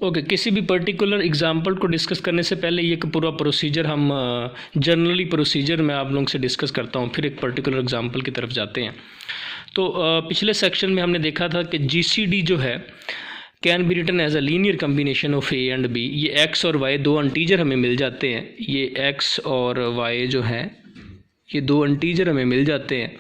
Okay किसी भी particular example को डिस्कस करने से पहले ये पूरा प्रोसीजर हम जनरली प्रोसीजर मैं आप लोगों से डिस्कस करता हूँ, फिर एक पर्टिकुलर एग्जांपल की तरफ जाते हैं। तो पिछले सेक्शन में हमने देखा था कि जीसीडी जो है can be written as a linear combination of A and B. ये एक्स और वाई दो इंटीजर हमें मिल जाते हैं, ये एक्स और वाई जो है ये दो इंटीजर हमें मिल जाते हैं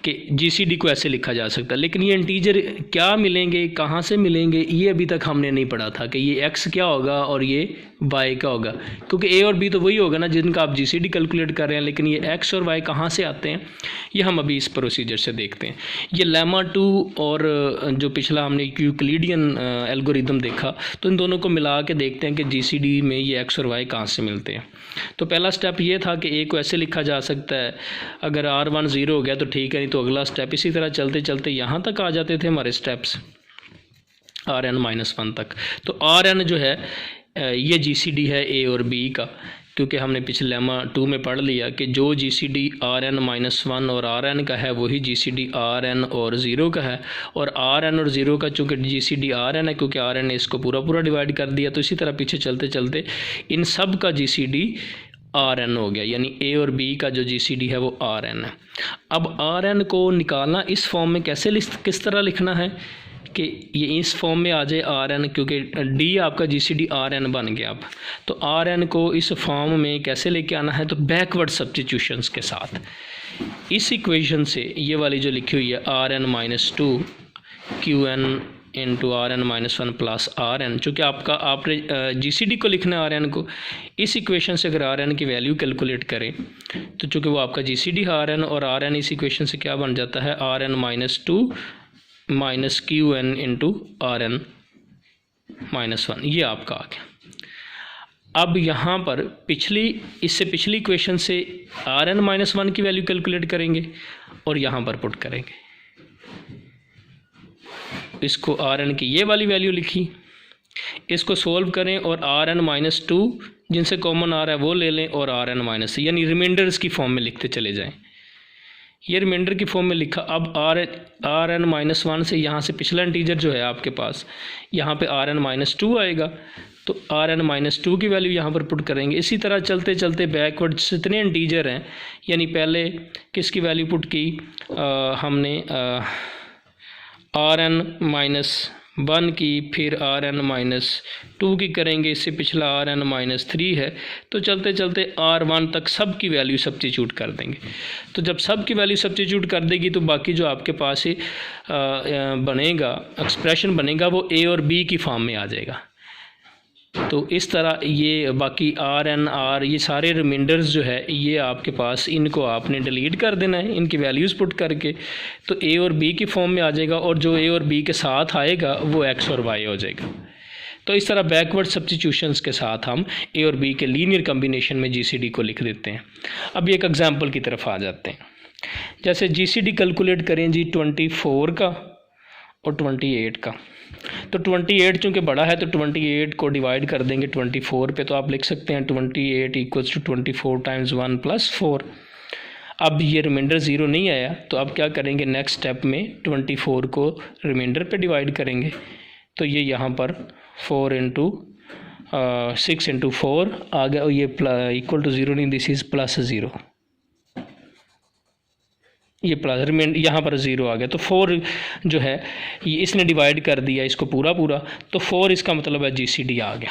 कि जीसीडी को ऐसे लिखा जा सकता है। लेकिन ये इंटीजर क्या मिलेंगे, कहाँ से मिलेंगे, ये अभी तक हमने नहीं पढ़ा था कि ये एक्स क्या होगा और ये वाई क्या होगा, क्योंकि ए और बी तो वही होगा ना जिनका आप जीसीडी कैलकुलेट कर रहे हैं, लेकिन ये एक्स और वाई कहाँ से आते हैं ये हम अभी इस प्रोसीजर से देखते हैं। ये लेमा 2 और जो पिछला हमने यूक्लिडियन एल्गोरिदम देखा, तो इन दोनों को मिला के देखते हैं कि जीसीडी में ये एक्स और वाई कहाँ से मिलते हैं। तो पहला स्टेप ये था कि ए को ऐसे लिखा जा सकता है, अगर R1 0 हो गया तो ठीक है, नहीं तो अगला स्टेप। इसी तरह चलते चलते यहाँ तक आ जाते थे हमारे स्टेप्स Rn-1 तक। तो Rn जो है ये जीसीडी है ए और बी का, क्योंकि हमने पिछले लेमा 2 में पढ़ लिया कि जो जीसीडी Rn-1 और Rn का है वही जीसीडी Rn और 0 का है, और Rn और 0 का चूँकि जीसीडी Rn है क्योंकि Rn ने इसको पूरा पूरा डिवाइड कर दिया, तो इसी तरह पीछे चलते चलते इन सब का जीसीडी Rn हो गया, यानी ए और बी का जो जीसीडी है वो Rn है। अब Rn को निकालना इस फॉर्म में कैसे किस तरह लिखना है कि ये इस फॉर्म में आ जाए Rn, क्योंकि डी आपका जीसीडी Rn बन गया। अब तो Rn को इस फॉर्म में कैसे लेके आना है, तो बैकवर्ड सब्स्टिट्यूशंस के साथ। इस इक्वेशन से ये वाली जो लिखी हुई है Rn-2 Qn into Rn-1 plus Rn, चूँकि आपने जीसीडी को लिखना है Rn को, इस इक्वेशन से अगर Rn की वैल्यू कैलकुलेट करें तो चूँकि वो आपका जीसीडी है Rn, और Rn इस इक्वेशन से क्या बन जाता है Rn-2 minus Qn into Rn-1, ये आपका आ गया। अब यहाँ पर इससे पिछली इक्वेशन से Rn-1 की वैल्यू कैलकुलेट करेंगे और यहाँ पर पुट करेंगे। इसको Rn की ये वाली वैल्यू लिखी, इसको सोल्व करें और Rn-2 जिनसे कॉमन आ रहा है वो ले लें और Rn-, यानी रिमाइंडर्स की फॉर्म में लिखते चले जाएं। ये रिमाइंडर की फॉर्म में लिखा। अब Rn-1 से यहाँ से पिछला इंटीजर जो है आपके पास, यहाँ पे Rn-2 आएगा, तो Rn-2 की वैल्यू यहाँ पर पुट करेंगे। इसी तरह चलते चलते बैकवर्ड जितने इंटीजर हैं, यानी पहले किसकी वैल्यू पुट की हमने Rn-1 की, फिर Rn-2 की करेंगे, इससे पिछला Rn-3 है, तो चलते चलते R1 तक सब की वैल्यू सब्स्टिट्यूट कर देंगे। तो जब सब की वैल्यू सब्स्टिट्यूट कर देगी तो बाकी जो आपके पास ही बनेगा एक्सप्रेशन बनेगा वो ए और बी की फॉर्म में आ जाएगा। तो इस तरह ये बाकी Rn ये सारे रिमाइंडर्स जो है ये आपके पास, इनको आपने डिलीट कर देना है इनकी वैल्यूज़ पुट करके, तो ए और बी की फॉर्म में आ जाएगा, और जो ए और बी के साथ आएगा वो एक्स और वाई हो जाएगा। तो इस तरह बैकवर्ड सब्स्टिट्यूशंस के साथ हम ए और बी के लीनियर कम्बिनेशन में जीसीडी को लिख देते हैं। अब एक एग्जांपल की तरफ आ जाते हैं। जैसे जीसीडी कैलकुलेट करें जी 24 का और 28 का, तो 28 चूँकि बड़ा है तो 28 को डिवाइड कर देंगे 24 पे, तो आप लिख सकते हैं 28 इक्वल्स टू 24 टाइम्स 1 प्लस 4। अब ये रिमाइंडर 0 नहीं आया, तो अब क्या करेंगे, नेक्स्ट स्टेप में 24 को रिमाइंडर पे डिवाइड करेंगे, तो ये यहाँ पर 4 इंटू 6 इंटू 4 आ गया, और ये इक्वल टू 0 नहीं, दिस इज़ प्लस 0, ये प्लस रिमाइंडर यहाँ पर 0 आ गया। तो 4 जो है ये इसने डिवाइड कर दिया इसको पूरा पूरा, तो 4 इसका मतलब है जीसीडी आ गया।